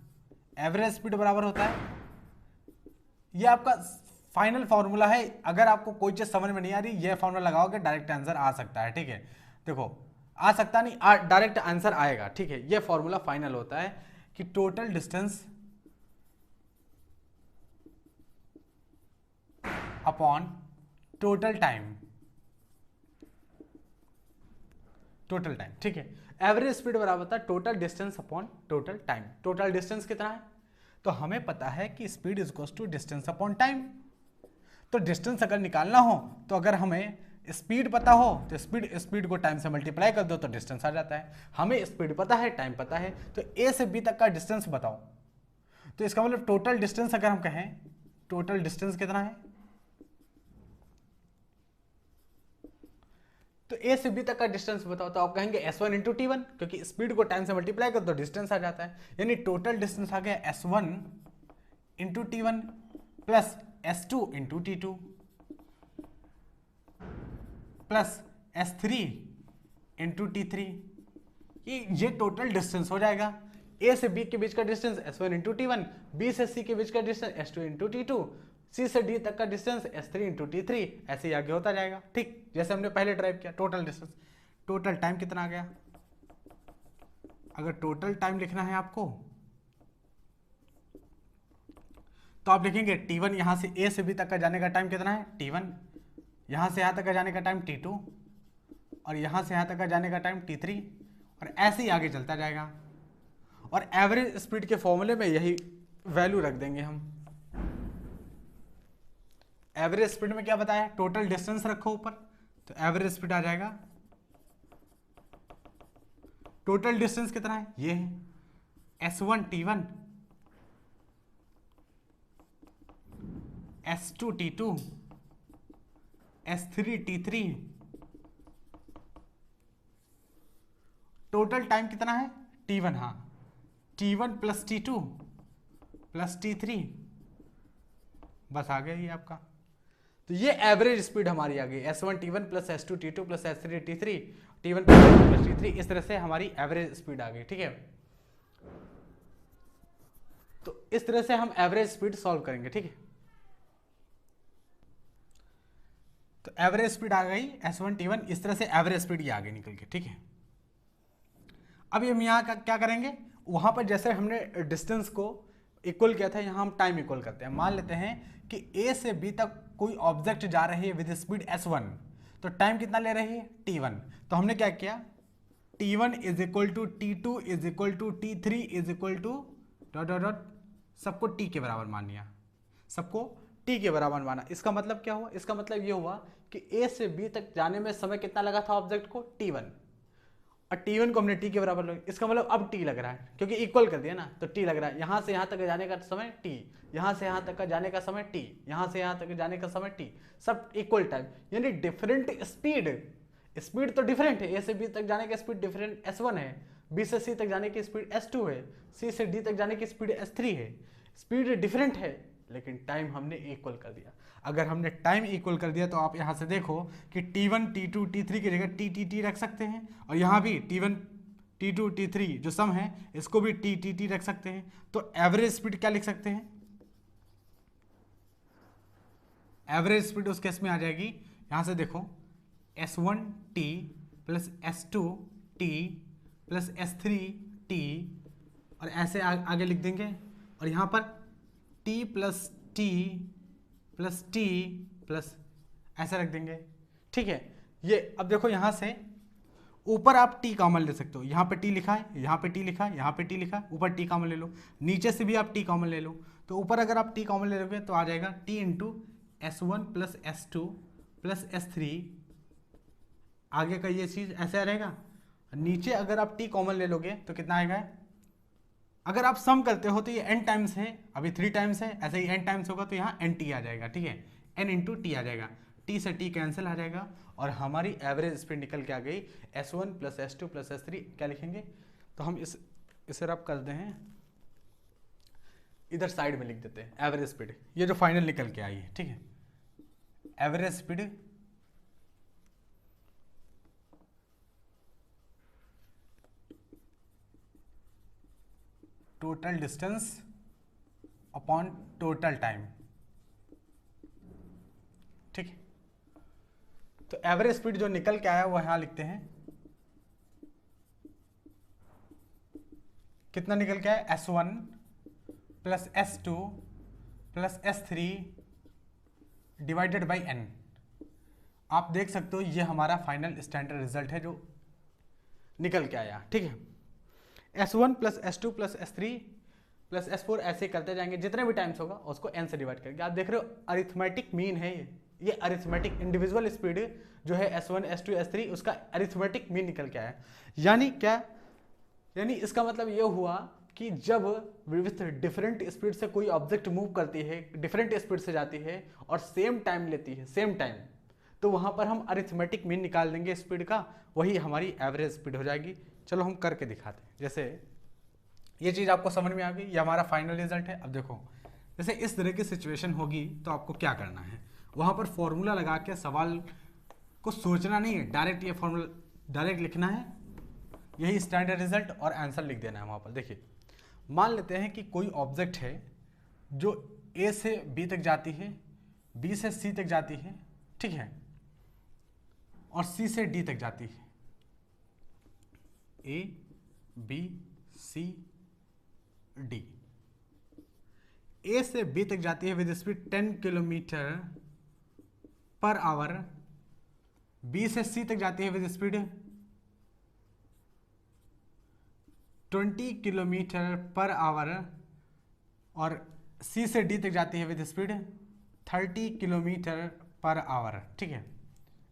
एवरेज स्पीड बराबर होता है, ये आपका फाइनल फॉर्मूला है। अगर आपको कोई चीज समझ में नहीं आ रही, ये फॉर्मूला लगाओगे डायरेक्ट आंसर आ सकता है। ठीक है, देखो आ सकता नहीं, डायरेक्ट आंसर आएगा। ठीक है, ये फॉर्मूला फाइनल होता है कि total distance upon total time, total time. ठीक है, एवरेज स्पीड बराबर होता है total distance upon total time. Total distance कितना है, तो हमें पता है कि speed equals to distance upon time. तो डिस्टेंस अगर निकालना हो तो अगर हमें स्पीड पता हो तो स्पीड को टाइम से मल्टीप्लाई कर दो तो डिस्टेंस आ जाता है। हमें स्पीड पता है, टाइम पता है, तो ए से बी तक का डिस्टेंस बताओ। तो इसका मतलब टोटल डिस्टेंस अगर हम कहें, टोटल डिस्टेंस कितना है, तो ए से बी तक का डिस्टेंस बताओ। तो आप कहेंगे s1 × t1, क्योंकि स्पीड को टाइम से मल्टीप्लाई कर दो डिस्टेंस आ जाता है। यानी टोटल डिस्टेंस आ गया s1 × t1 plus s2 × t2 plus s3 × t3। ये टोटल डिस्टेंस हो जाएगा। ए से बी के बीच का डिस्टेंस s1 × t1, बी से सी के बीच का डिस्टेंस s2 × t2, सी से डी तक का डिस्टेंस s3 × t3, ऐसे ही आगे होता जाएगा। ठीक, जैसे हमने पहले ड्राइव किया। टोटल डिस्टेंस, टोटल टाइम कितना आ गया, अगर टोटल टाइम लिखना है आपको तो आप लिखेंगे t1, यहां से ए से बी तक का जाने का टाइम कितना है, t1, यहां से यहां तक का जाने का टाइम t2, और यहां से यहां तक का जाने का टाइम t3, और ऐसे ही आगे चलता जाएगा। और एवरेज स्पीड के फॉर्मूले में यही वैल्यू रख देंगे हम। एवरेज स्पीड में क्या बताया, टोटल डिस्टेंस रखो ऊपर, तो एवरेज स्पीड आ जाएगा। टोटल डिस्टेंस कितना है, ये है s1 t1, s2 t2, s3 t3। Total time कितना है, t1, हाँ t1 plus t2 plus t3, बस आ गया ये आपका। तो ये एवरेज स्पीड हमारी आ गई S1 T1 plus S2 T2 plus S3 T3 T1 plus T3, इस तरह से हमारी एवरेज स्पीड आ गई। ठीक है, तो इस तरह से हम एवरेज स्पीड सॉल्व करेंगे। ठीक है, तो एवरेज स्पीड आ गई S1 T1, इस तरह से एवरेज स्पीड ये आ गई निकल के। ठीक है, अब हम यहाँ का क्या करेंगे, वहां पर जैसे हमने डिस्टेंस को इक्वल किया था, यहाँ हम टाइम इक्वल करते हैं। मान लेते हैं कि A से B तक कोई ऑब्जेक्ट जा रही है विद स्पीड S1, तो टाइम कितना ले रही है T1। तो हमने क्या किया, T1 is equal to T2 is equal to T3 is equal to dot dot dot, सबको T के बराबर मान लिया, सबको T के बराबर माना। इसका मतलब क्या हुआ, इसका मतलब ये हुआ कि A से B तक जाने में समय कितना लगा था ऑब्जेक्ट को, T1, और T1 को हमने T के बराबर लगा। इसका मतलब अब T लग रहा है, क्योंकि इक्वल कर दिया ना, तो T लग रहा है। यहाँ से यहाँ तक जाने का समय T, यहाँ से यहाँ तक का जाने का समय T, यहाँ से यहाँ तक जाने का समय T, सब इक्वल टाइम, यानी डिफरेंट स्पीड। स्पीड तो डिफरेंट है, A से B तक जाने की स्पीड डिफरेंट S1 है, B से C तक जाने की स्पीड S2 है, C से D तक जाने की स्पीड S3 है। स्पीड डिफरेंट है, लेकिन टाइम हमने इक्वल कर दिया। अगर हमने टाइम इक्वल कर दिया तो आप यहाँ से देखो कि T1 T2 T3 की जगह T रख सकते हैं, और यहाँ भी T1 T2 T3 जो सम है इसको भी T रख सकते हैं। तो एवरेज स्पीड क्या लिख सकते हैं, एवरेज स्पीड उस केस में आ जाएगी, यहाँ से देखो S1 T plus S2 T plus S3 T, और ऐसे आगे लिख देंगे, और यहाँ पर T plus T plus T plus ऐसे रख देंगे। ठीक है, ये अब देखो यहाँ से ऊपर आप T कॉमन ले सकते हो, यहाँ पे T लिखा है, यहाँ पे T लिखा है, यहाँ पे T लिखा है, ऊपर T कॉमन ले लो, नीचे से भी आप T कॉमन ले लो। तो ऊपर अगर आप T कॉमन ले लोगे तो आ जाएगा T into S1 plus S2 plus S3, आगे का ये चीज ऐसे रहेगा। नीचे अगर आप T कॉमन ले लोगे तो कितना आएगा, अगर आप सम करते हो तो ये n टाइम्स है, अभी 3 टाइम्स है, ऐसे ही n टाइम्स होगा तो यहाँ nt आ जाएगा। ठीक है, n इंटू टी आ जाएगा, t से t कैंसिल आ जाएगा, और हमारी एवरेज स्पीड निकल के आ गई S1 plus S2 plus S3। क्या लिखेंगे, तो हम इसे रब कर दें, इधर साइड में लिख देते हैं एवरेज स्पीड, ये जो फाइनल निकल के आई है। ठीक है, average speed total distance upon total time. ठीक है, तो एवरेज स्पीड जो निकल के आया वो यहां लिखते हैं, कितना निकल के आया, S1 plus S2 plus S3 divided by n। आप देख सकते हो ये हमारा फाइनल स्टैंडर्ड रिजल्ट है जो निकल के आया। ठीक है, S1 plus S2 plus S3 plus S4 ऐसे करते जाएंगे, जितने भी टाइम्स होगा उसको n से डिवाइड करके। आप देख रहे हो अरिथमेटिक मीन है ये अरिथमेटिक इंडिविजुअल स्पीड जो है S1 S2 S3 उसका अरिथमेटिक मीन निकल के आया। यानी क्या, यानी इसका मतलब ये हुआ कि जब विथ डिफरेंट स्पीड से कोई ऑब्जेक्ट मूव करती है, डिफरेंट स्पीड से जाती है और सेम टाइम लेती है, सेम टाइम, तो वहां पर हम अरिथमेटिक मीन निकाल देंगे स्पीड का, वही हमारी एवरेज स्पीड हो जाएगी। चलो हम करके दिखाते हैं। जैसे ये चीज़ आपको समझ में आ गई, ये हमारा फाइनल रिजल्ट है। अब देखो जैसे इस तरह की सिचुएशन होगी तो आपको क्या करना है, वहाँ पर फॉर्मूला लगा के सवाल को सोचना नहीं है, डायरेक्ट ये फॉर्मूला डायरेक्ट लिखना है, यही स्टैंडर्ड रिजल्ट और आंसर लिख देना है वहाँ पर। देखिए मान लेते हैं कि कोई ऑब्जेक्ट है जो A से B तक जाती है, B से C तक जाती है, ठीक है, और C से D तक जाती है, A B C D। A से B तक जाती है with speed 10 kilometre per our, B से C तक जाती है with speed 20 kilometre per our, और C से D तक जाती है with speed 30 kilometre per our. ठीक है,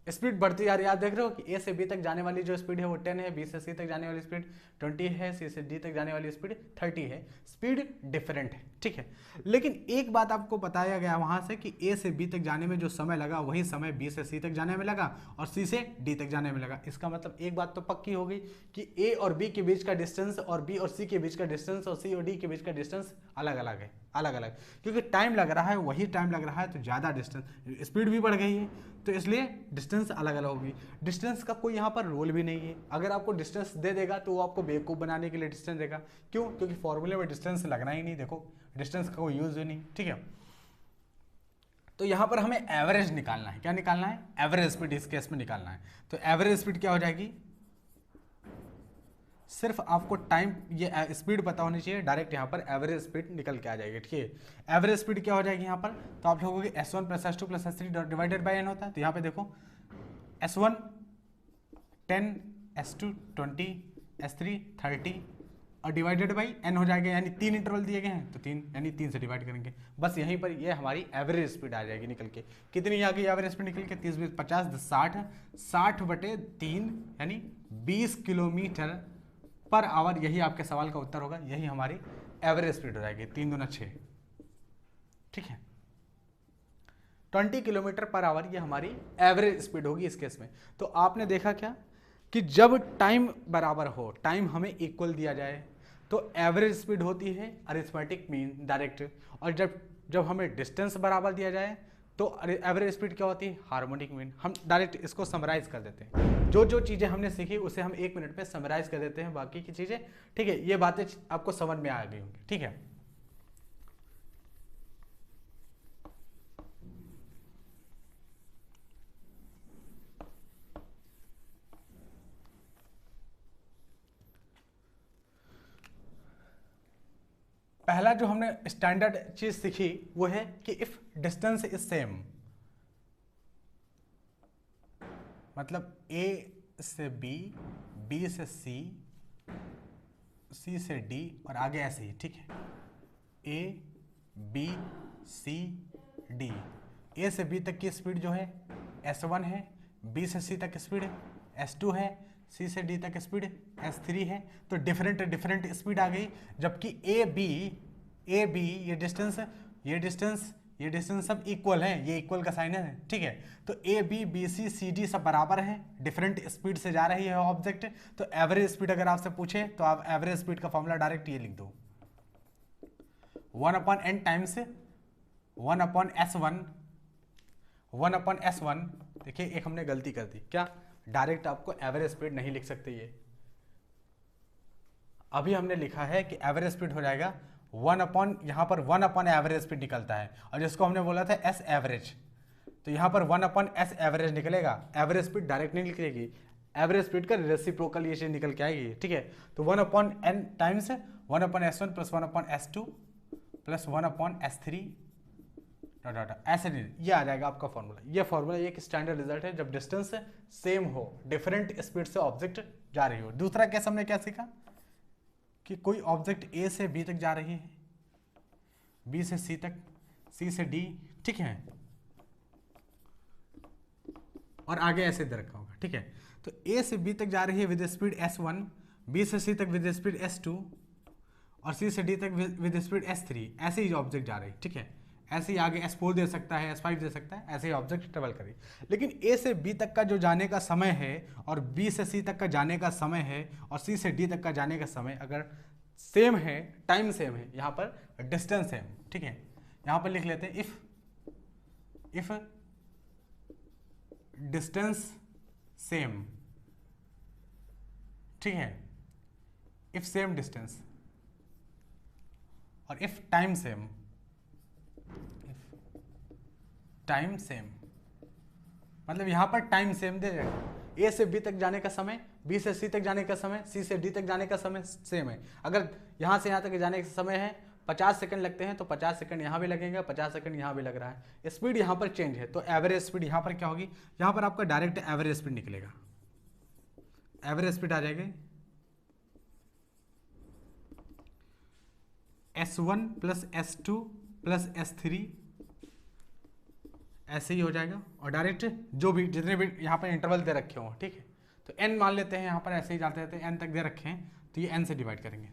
स्पीड बढ़ती जा रही है। आप देख रहे हो कि A से B तक जाने वाली जो स्पीड है वो 10 है, B से C तक जाने वाली स्पीड 20 है, C से D तक जाने वाली स्पीड 30 है। स्पीड डिफरेंट है, ठीक है। लेकिन एक बात आपको बताया गया वहां से कि A से B तक जाने में जो समय लगा वही समय B से C तक जाने में लगा और C से D तक जाने में लगा। इसका मतलब एक बात तो पक्की हो गई कि A और B के बीच का डिस्टेंस और B और C के बीच का डिस्टेंस और C और D के बीच का डिस्टेंस अलग अलग है। अलग अलग, क्योंकि टाइम लग रहा है, वही टाइम लग रहा है तो ज़्यादा डिस्टेंस, स्पीड भी बढ़ गई है तो इसलिए डिस्टेंस अलग अलग होगी। डिस्टेंस का कोई यहाँ पर रोल भी नहीं है, अगर आपको डिस्टेंस दे देगा तो वो आपको बेवकूफ़ बनाने के लिए डिस्टेंस देगा। क्यों? क्योंकि फॉर्मूले में डिस्टेंस लगना ही नहीं, देखो डिस्टेंस का कोई यूज़ ही नहीं, ठीक है। तो यहाँ पर हमें एवरेज निकालना है। क्या निकालना है? एवरेज स्पीड इस केस में निकालना है। तो एवरेज स्पीड क्या हो जाएगी? सिर्फ आपको टाइम ये स्पीड पता होनी चाहिए, डायरेक्ट यहाँ पर एवरेज स्पीड निकल के आ जाएगी, ठीक है। एवरेज स्पीड क्या हो जाएगी यहाँ पर? तो आप लोगों की S1 plus S2 plus S3 divided by n होता है। तो यहाँ पे देखो S1 10, S2 20, S3 30 और डिवाइडेड बाई n हो जाएगा, यानी 3 इंटरवल दिए गए हैं तो 3, यानी 3 से डिवाइड करेंगे, बस यहीं पर ये हमारी एवरेज स्पीड आ जाएगी निकल के। कितनी आ गई एवरेज स्पीड निकल के? 30 20 50 60, 60 बटे 3 यानी 20 किलोमीटर पर आवर। यही आपके सवाल का उत्तर होगा, यही हमारी एवरेज स्पीड हो जाएगी। 3 दूना 6, ठीक है। 20 किलोमीटर पर आवर ये हमारी एवरेज स्पीड होगी इस केस में। तो आपने देखा क्या कि जब टाइम बराबर हो, टाइम हमें इक्वल दिया जाए तो एवरेज स्पीड होती है अरिथमेटिक मीन डायरेक्ट, और जब हमें डिस्टेंस बराबर दिया जाए तो एवरेज स्पीड क्या होती है? Harmonic mean. हम डायरेक्ट इसको समराइज कर देते हैं, जो चीज़ें हमने सीखी उसे हम 1 मिनट में समराइज कर देते हैं, बाकी की चीज़ें, ठीक है। ये बातें आपको समझ में आ गई होंगी, ठीक है। पहला जो हमने स्टैंडर्ड चीज सीखी वो है कि इफ डिस्टेंस इज सेम, मतलब A से B, B से C, C से D और आगे ऐसे ही, ठीक है। A B C D, A से B तक की स्पीड जो है S1 है, B से C तक स्पीड S2 है, C से D तक स्पीड S3 है। तो डिफरेंट स्पीड आ गई, जबकि ए बी ये डिस्टेंस सब इक्वल है, ये इक्वल का साइन है, ठीक है। तो A B B C C D सब बराबर है, डिफरेंट स्पीड से जा रही है ऑब्जेक्ट। तो एवरेज स्पीड अगर आपसे पूछे तो आप एवरेज स्पीड का फॉर्मूला डायरेक्ट ये लिख दो, 1/n टाइम्स 1/S1। देखिए एक हमने गलती कर दी, क्या? डायरेक्ट आपको एवरेज स्पीड नहीं लिख सकते, ये अभी हमने लिखा है कि एवरेज स्पीड हो जाएगा 1/, यहाँ पर 1/ एवरेज स्पीड निकलता है, और जिसको हमने बोला था S एवरेज, तो यहाँ पर 1/S एवरेज निकलेगा। एवरेज स्पीड डायरेक्ट नहीं निकलेगी, एवरेज स्पीड का रेसिप्रोकल ये चीज निकल के आएगी, ठीक है। तो 1/n times 1/S1 plus 1/S2 plus 1/S3 ऐसे नहीं, ये आ जाएगा आपका फॉर्मूला। ये फॉर्मूला एक स्टैंडर्ड रिजल्ट है जब डिस्टेंस सेम हो, डिफरेंट स्पीड से ऑब्जेक्ट जा रही हो। दूसरा केस हमने क्या सीखा कि कोई ऑब्जेक्ट A से B तक जा रही है, B से C तक, C से D, ठीक है, और आगे ऐसे दे रखा होगा, ठीक है। तो A से B तक जा रही है विद स्पीड S1, B से C तक विद स्पीड S2 और C से D तक विद स्पीड S3। ऐसे ही ऑब्जेक्ट जा रही है, ठीक है। ऐसे ही आगे S4 दे सकता है, S5 दे सकता है, ऐसे ही ऑब्जेक्ट ट्रेवल करी। लेकिन A से B तक का जो जाने का समय है और B से C तक का जाने का समय है और C से D तक का जाने का समय अगर सेम है, टाइम सेम है, यहाँ पर डिस्टेंस सेम, ठीक है। यहाँ पर लिख लेते हैं इफ डिस्टेंस सेम, ठीक है, इफ सेम डिस्टेंस और if time same, time same मतलब यहां पर टाइम सेम दे देगा। ए से बी तक जाने का समय, बी से सी तक जाने का समय, सी से डी तक जाने का समय सेम है। अगर यहां से यहां तक जाने का समय है 50 सेकंड लगते हैं तो 50 सेकंड यहां भी लगेंगे, 50 सेकंड यहां भी लग रहा है। स्पीड यहां पर चेंज है तो एवरेज स्पीड यहां पर क्या होगी? यहां पर आपका डायरेक्ट एवरेज स्पीड निकलेगा। एवरेज स्पीड आ जाएगी S1 plus S2 plus S3, ऐसे ही हो जाएगा। और डायरेक्ट जो भी जितने भी यहाँ पर इंटरवल दे रखे हों, ठीक है, तो n मान लेते हैं, यहाँ पर ऐसे ही जाते रहते हैं, n तक दे रखे हैं तो ये n से डिवाइड करेंगे।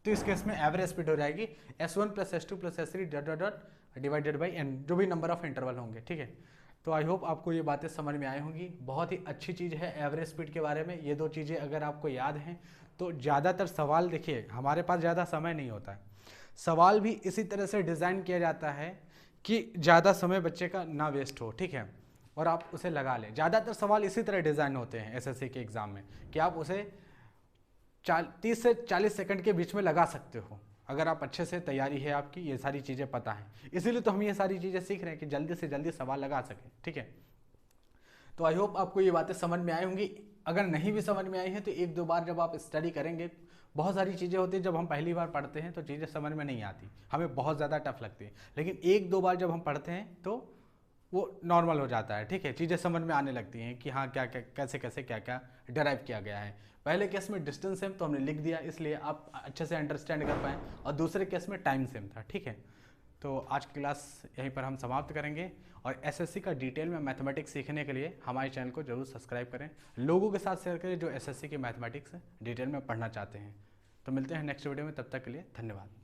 तो इस केस में एवरेज स्पीड हो जाएगी S1 plus S2 plus S3 dot dot dot divided by n, जो भी नंबर ऑफ इंटरवल होंगे, ठीक है। तो आई होप आपको ये बातें समझ में आई होंगी। बहुत ही अच्छी चीज़ है एवरेज स्पीड के बारे में। ये दो चीज़ें अगर आपको याद हैं तो ज़्यादातर सवाल, देखिए हमारे पास ज़्यादा समय नहीं होता है, सवाल भी इसी तरह से डिज़ाइन किया जाता है कि ज़्यादा समय बच्चे का ना वेस्ट हो, ठीक है, और आप उसे लगा लें। ज़्यादातर सवाल इसी तरह डिज़ाइन होते हैं एसएससी के एग्ज़ाम में कि आप उसे 30 से 40 सेकंड के बीच में लगा सकते हो, अगर आप अच्छे से तैयारी है आपकी, ये सारी चीज़ें पता है। इसीलिए तो हम ये सारी चीज़ें सीख रहे हैं कि जल्दी से जल्दी सवाल लगा सकें, ठीक है। तो आई होप आपको ये बातें समझ में आई होंगी। अगर नहीं भी समझ में आई हैं तो एक दो बार जब आप स्टडी करेंगे, बहुत सारी चीज़ें होती हैं जब हम पहली बार पढ़ते हैं तो चीज़ें समझ में नहीं आती, हमें बहुत ज़्यादा टफ लगती है, लेकिन एक दो बार जब हम पढ़ते हैं तो वो नॉर्मल हो जाता है, ठीक है, चीज़ें समझ में आने लगती हैं कि हाँ क्या क्या कैसे कैसे क्या क्या डराइव किया गया है। पहले केस में डिस्टेंस सेम तो हमने लिख दिया, इसलिए आप अच्छे से अंडरस्टैंड कर पाएँ, और दूसरे केस में टाइम सेम था, ठीक है। तो आज की क्लास यहीं पर हम समाप्त करेंगे, और एसएससी का डिटेल में मैथमेटिक्स सीखने के लिए हमारे चैनल को जरूर सब्सक्राइब करें, लोगों के साथ शेयर करें जो एसएससी की मैथमेटिक्स डिटेल में पढ़ना चाहते हैं। तो मिलते हैं नेक्स्ट वीडियो में, तब तक के लिए धन्यवाद।